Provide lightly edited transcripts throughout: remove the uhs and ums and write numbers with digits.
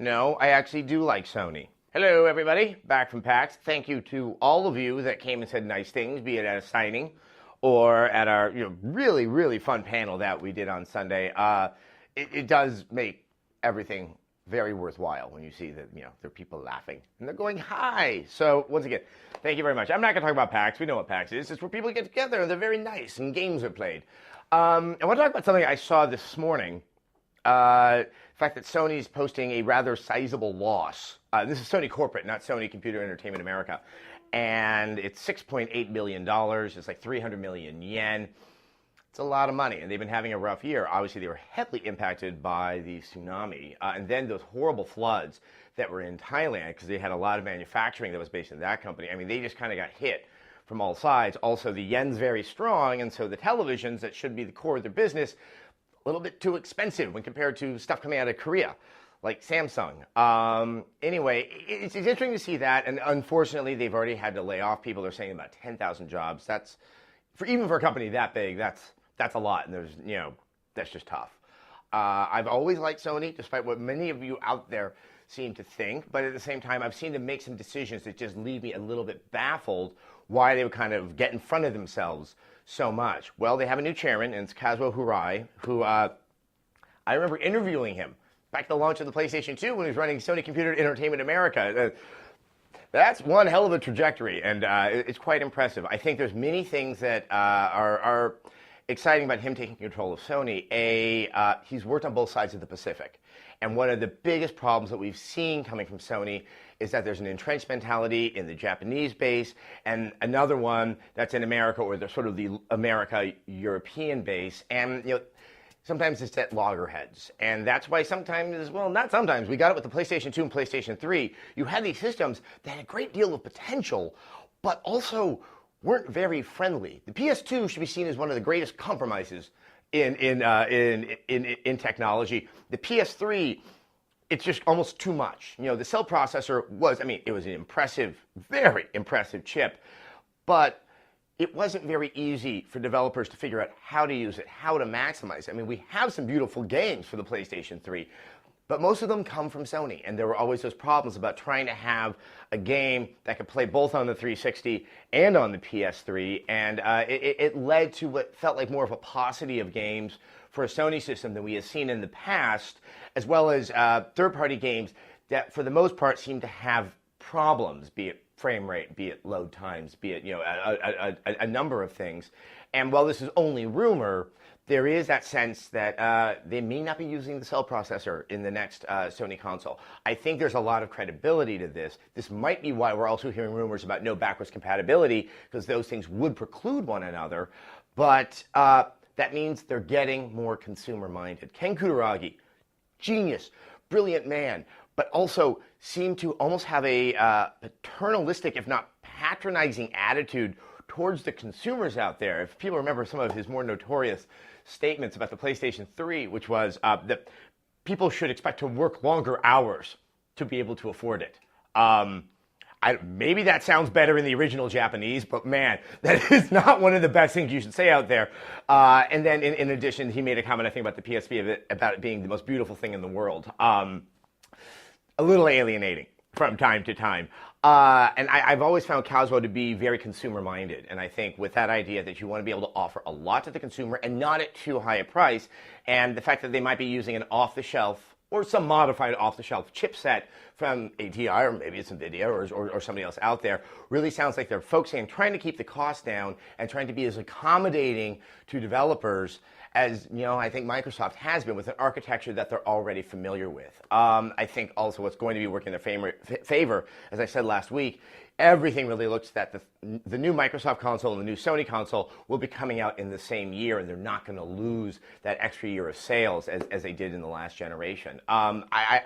No, I actually do like Sony. Hello, everybody. Back from PAX. Thank you to all of you that came and said nice things, be it at a signing or at our really, really fun panel that we did on Sunday. It does make everything very worthwhile when you see that there are people laughing and they're going hi. So once again, thank you very much. I'm not going to talk about PAX. We know what PAX is. It's where people get together and they're very nice and games are played. I want to talk about something I saw this morning. The fact that Sony's posting a rather sizable loss. This is Sony corporate, not Sony Computer Entertainment America. And it's $6.8 billion. It's like 300 million yen. It's a lot of money, and they've been having a rough year. Obviously, they were heavily impacted by the tsunami, and then those horrible floods that were in Thailand, because they had a lot of manufacturing that was based in that company. I mean, they just kind of got hit from all sides. Also, the yen's very strong, and so the televisions that should be the core of their business, a little bit too expensive when compared to stuff coming out of Korea, like Samsung. Anyway, it's interesting to see that, and unfortunately, they've already had to lay off people. They're saying about 10,000 jobs. That's, even for a company that big, that's a lot, and that's just tough. I've always liked Sony, despite what many of you out there seem to think, but at the same time, I've seen them make some decisions that just leave me a little bit baffled why they would kind of get in front of themselves so much. Well, they have a new chairman, and it's Kazuo Hirai, who I remember interviewing him back at the launch of the PlayStation 2 when he was running Sony Computer Entertainment America. That's one hell of a trajectory, and it's quite impressive. I think there's many things that are exciting about him taking control of Sony. He's worked on both sides of the Pacific. And one of the biggest problems that we've seen coming from Sony is that there's an entrenched mentality in the Japanese base, and another one that's in America, or the sort of the America-European base. And sometimes it's at loggerheads. And that's why sometimes, well, not sometimes, we got it with the PlayStation 2 and PlayStation 3. You had these systems that had a great deal of potential, but also weren't very friendly. The PS2 should be seen as one of the greatest compromises in technology. The PS3, it's just almost too much. The cell processor was, it was an impressive, very impressive chip, but it wasn't very easy for developers to figure out how to use it, how to maximize it. We have some beautiful games for the PlayStation 3, but most of them come from Sony, and there were always those problems about trying to have a game that could play both on the 360 and on the PS3, and it led to what felt like more of a paucity of games for a Sony system than we have seen in the past, as well as third-party games that, for the most part, seem to have problems, be it frame rate, be it load times, be it a number of things. And while this is only rumor, there is that sense that they may not be using the cell processor in the next Sony console. I think there's a lot of credibility to this. This might be why we're also hearing rumors about no backwards compatibility, because those things would preclude one another. But that means they're getting more consumer-minded. Ken Kutaragi, genius, brilliant man, but also seemed to almost have a paternalistic, if not patronizing attitude towards the consumers out there. If people remember some of his more notorious statements about the PlayStation 3, which was that people should expect to work longer hours to be able to afford it. Maybe that sounds better in the original Japanese, but man, that is not one of the best things you should say out there. And then in addition, he made a comment, I think, about the PSP, about it being the most beautiful thing in the world. A little alienating from time to time. And I've always found Kazuo to be very consumer-minded. And I think with that idea that you want to be able to offer a lot to the consumer and not at too high a price, and the fact that they might be using an off-the-shelf or some modified off-the-shelf chipset from ATI, or maybe it's NVIDIA or somebody else out there, really sounds like they're focusing on trying to keep the cost down and trying to be as accommodating to developers as I think Microsoft has been, with an architecture that they're already familiar with. I think also what's going to be working in their favor, as I said last week, everything really looks that the new Microsoft console and the new Sony console will be coming out in the same year, and they're not going to lose that extra year of sales as they did in the last generation. I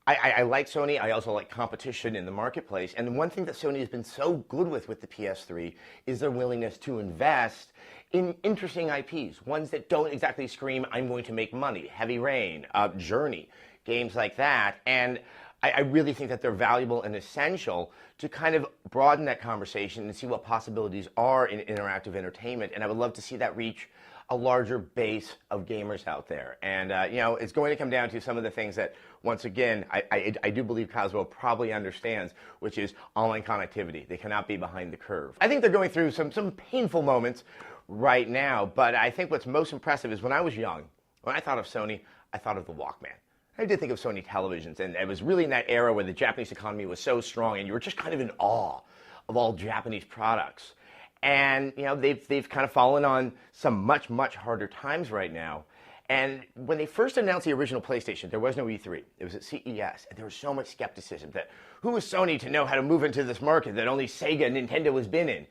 like Sony. I also like competition in the marketplace. And one thing that Sony has been so good with the PS3 is their willingness to invest in interesting IPs, ones that don't exactly scream, I'm going to make money. Heavy Rain, Journey, games like that. And I really think that they're valuable and essential to kind of broaden that conversation and see what possibilities are in interactive entertainment. And I would love to see that reach a larger base of gamers out there. And, it's going to come down to some of the things that, once again, I do believe Cosmo probably understands, which is online connectivity. They cannot be behind the curve. I think they're going through some painful moments right now, but I think what's most impressive is when I was young, when I thought of Sony, I thought of the Walkman. I did think of Sony televisions, and it was really in that era where the Japanese economy was so strong, and you were just kind of in awe of all Japanese products. And they've kind of fallen on some much harder times right now. And when they first announced the original PlayStation, there was no E3. It was at CES, and there was so much skepticism that who was Sony to know how to move into this market that only Sega and Nintendo has been in?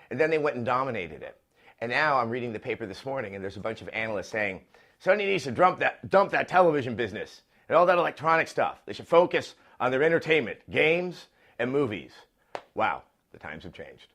And then they went and dominated it. And now I'm reading the paper this morning, and there's a bunch of analysts saying Sony needs to dump that television business and all that electronic stuff. They should focus on their entertainment, games and movies. Wow, the times have changed.